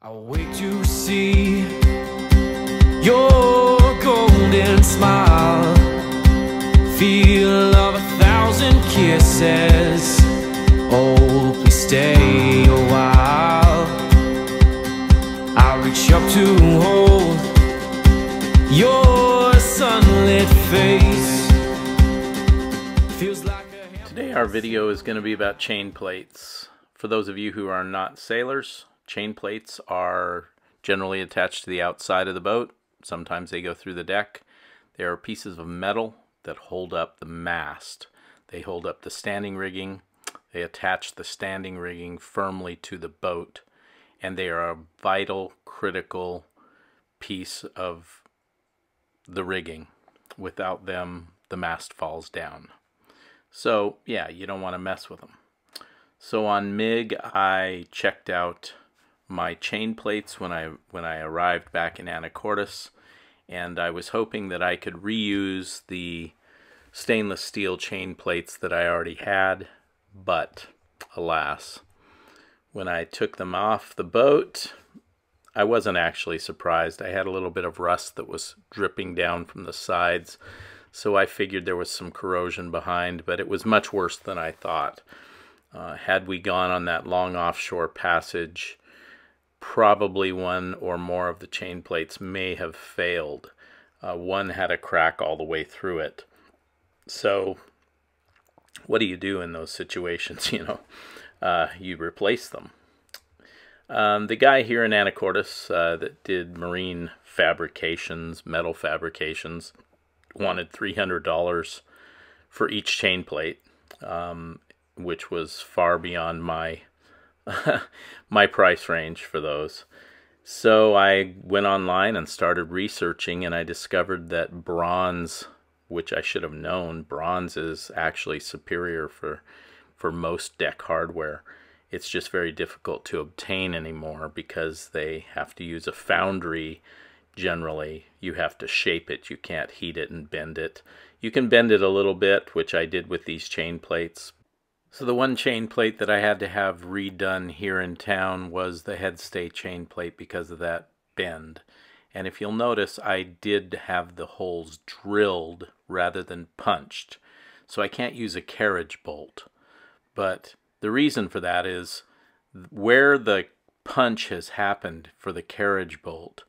I'll wait to see your golden smile, feel of 1,000 kisses. Oh, please stay a while. I'll reach up to hold your sunlit face. Feels like Today our video is going to be about chain plates. For those of you who are not sailors, chain plates are generally attached to the outside of the boat. Sometimes they go through the deck. They are pieces of metal that hold up the mast. They hold up the standing rigging. They attach the standing rigging firmly to the boat. And they are a vital, critical piece of the rigging. Without them, the mast falls down. So, yeah, you don't want to mess with them. So on MIG, I checked out my chain plates when I arrived back in Anacortes, and I was hoping that I could reuse the stainless steel chain plates that I already had, but alas, when I took them off the boat, I wasn't actually surprised. I had a little bit of rust that was dripping down from the sides, so I figured there was some corrosion behind, but it was much worse than I thought. Had we gone on that long offshore passage, probably one or more of the chain plates may have failed. One had a crack all the way through it. So what do you do in those situations? You replace them. The guy here in Anacortes that did marine fabrications, metal fabrications, wanted $300 for each chain plate, which was far beyond my my price range for those. So I went online and started researching, and I discovered that bronze, which I should have known, bronze is actually superior for most deck hardware. It's just very difficult to obtain anymore because they have to use a foundry. Generally, you have to shape it. You can't heat it and bend it. You can bend it a little bit, which I did with these chain plates. So the one chain plate that I had to have redone here in town was the headstay chain plate because of that bend. And if you'll notice, I did have the holes drilled rather than punched. So I can't use a carriage bolt. But the reason for that is where the punch has happened for the carriage bolt,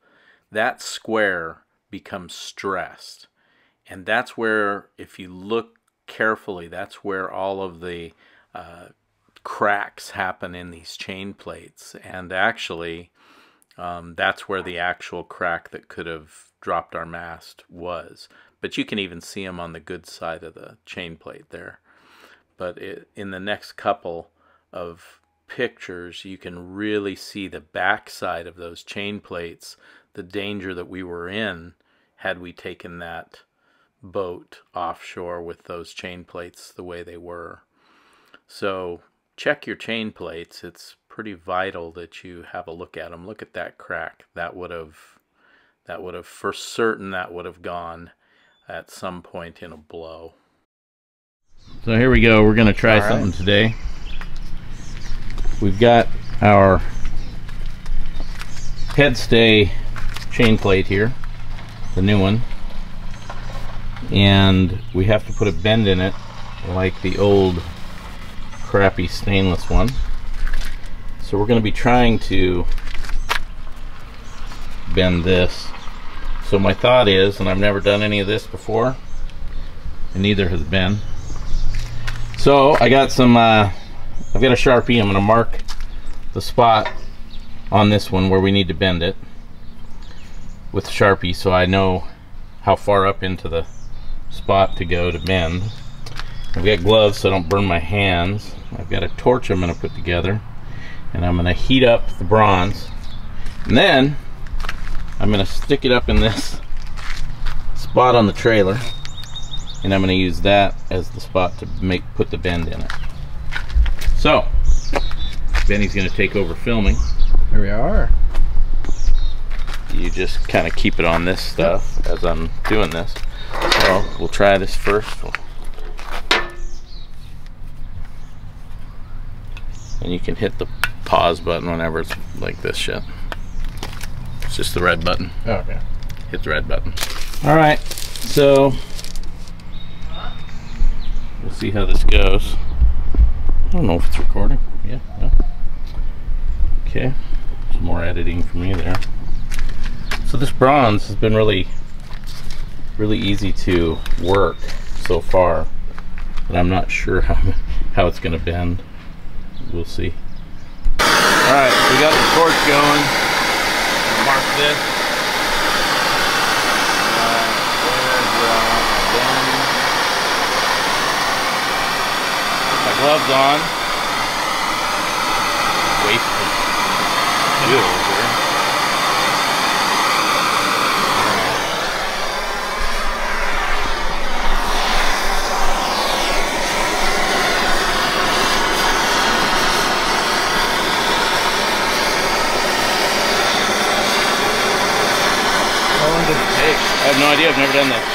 that square becomes stressed. And that's where, if you look carefully, that's where all of the cracks happen in these chain plates. And actually, that's where the actual crack that could have dropped our mast was. But you can even see them on the good side of the chain plate there. But in the next couple of pictures, you can really see the back side of those chain plates, the danger that we were in had we taken that boat offshore with those chain plates the way they were. So check your chain plates. It's pretty vital that you have a look at them. Look at that crack. That would have for certain, that would have gone at some point in a blow. So here we go. We're going to try something today. We've got our headstay chain plate here, the new one, and we have to put a bend in it like the old crappy stainless one. So we're going to be trying to bend this. So my thought is, and I've never done any of this before, and neither has Ben. So I got some, I've got a Sharpie. I'm going to mark the spot on this one where we need to bend it with Sharpie so I know how far up into the spot to go to bend. I've got gloves so I don't burn my hands. I've got a torch I'm going to put together, and I'm going to heat up the bronze, and then I'm going to stick it up in this spot on the trailer, and I'm going to use that as the spot to put the bend in it. So Benny's going to take over filming. Here we are. You just kind of keep it on this stuff as I'm doing this. So we'll try this first. And you can hit the pause button whenever it's like this shit. It's just the red button. Oh, okay. Hit the red button. All right, so we'll see how this goes. I don't know if it's recording. Yeah. No. Okay. Some more editing for me there. So this bronze has been really easy to work so far, but I'm not sure how it's going to bend. We'll see. All right, we got the torch going. Mark this. Put my gloves on. Wasted. Ew, over there. I have no idea, I've never done this.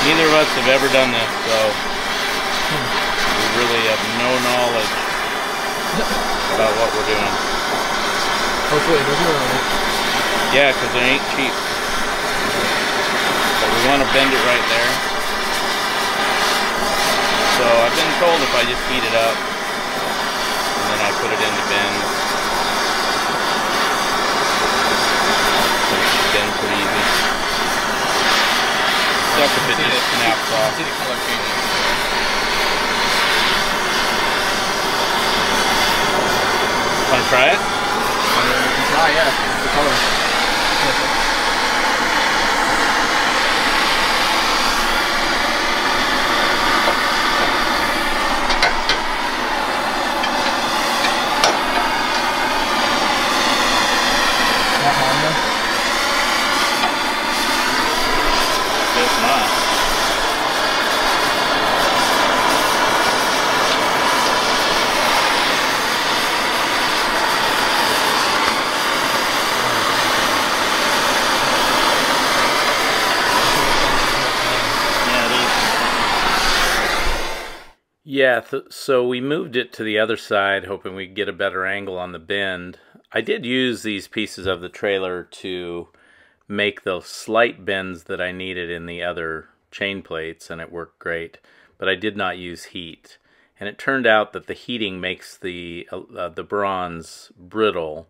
Neither of us have ever done this, so we really have no knowledge about what we're doing. Hopefully it doesn't run it. Yeah, because it ain't cheap. But we want to bend it right there. So I've been told if I just heat it up, and then I put it in to bend, bend pretty easy. Stuff if it just snaps off. See the color changing. Want to try it? Yeah, the color. It's not. Yeah, so we moved it to the other side, hoping we'd get a better angle on the bend. I did use these pieces of the trailer to make the slight bends that I needed in the other chain plates, and it worked great. But I did not use heat, and it turned out that the heating makes the bronze brittle,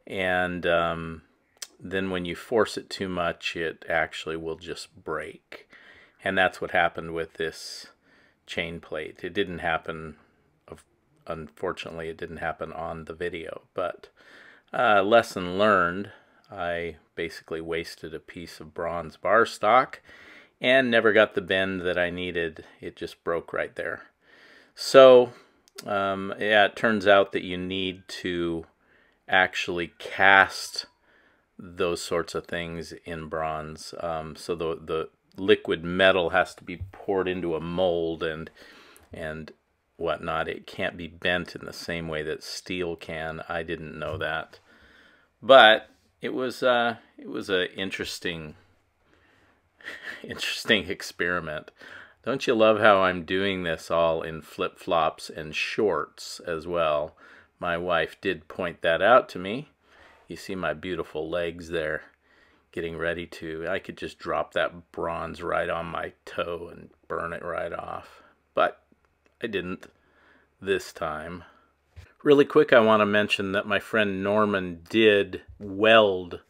and then when you force it too much, it actually will just break. And that's what happened with this chain plate. It didn't happen, unfortunately, it didn't happen on the video, but lesson learned. I basically wasted a piece of bronze bar stock and never got the bend that I needed. It just broke right there. So yeah, it turns out that you need to actually cast those sorts of things in bronze. So the liquid metal has to be poured into a mold and whatnot. It can't be bent in the same way that steel can. I didn't know that, but it was a interesting experiment. Don't you love how I'm doing this all in flip-flops and shorts as well? My wife did point that out to me. You see my beautiful legs there, getting ready to. I could just drop that bronze right on my toe and burn it right off. But I didn't this time. Really quick, I want to mention that my friend Norman did weld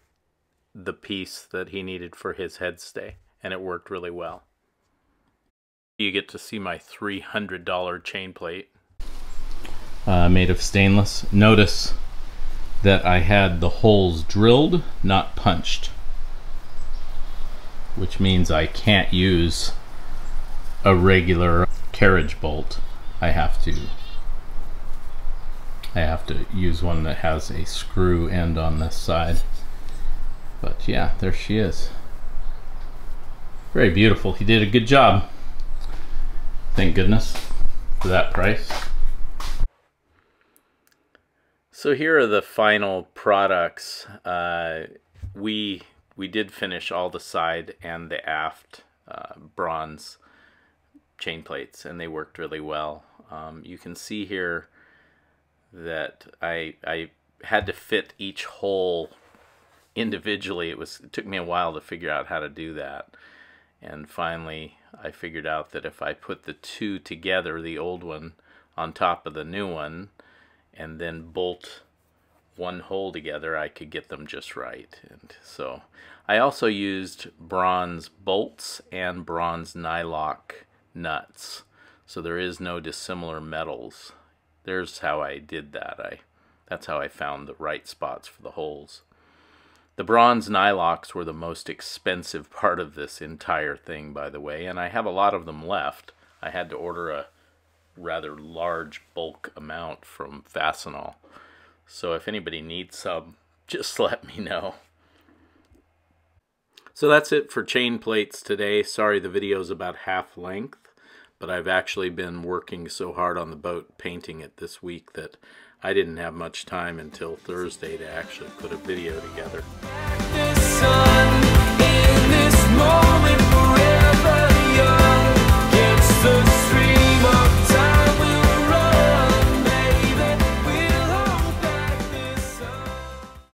the piece that he needed for his headstay, and it worked really well. You get to see my $300 chain plate. Made of stainless. Notice that I had the holes drilled, not punched, which means I can't use a regular carriage bolt. I have to use one that has a screw end on this side. But yeah, there she is. Very beautiful. He did a good job. Thank goodness for that price. So here are the final products. We did finish all the side and the aft bronze chain plates, and they worked really well. You can see here that I had to fit each hole individually, it took me a while to figure out how to do that. And finally, I figured out that if I put the two together, the old one on top of the new one, and then bolt one hole together, I could get them just right. And so I also used bronze bolts and bronze nylock nuts. So there is no dissimilar metals. There's how I did that. That's how I found the right spots for the holes. The bronze nylocks were the most expensive part of this entire thing, by the way, and I have a lot of them left. I had to order a rather large bulk amount from Fastenal. So if anybody needs some, just let me know. So that's it for chain plates today. Sorry the video's about half length, but I've actually been working so hard on the boat painting it this week that I didn't have much time until Thursday to actually put a video together.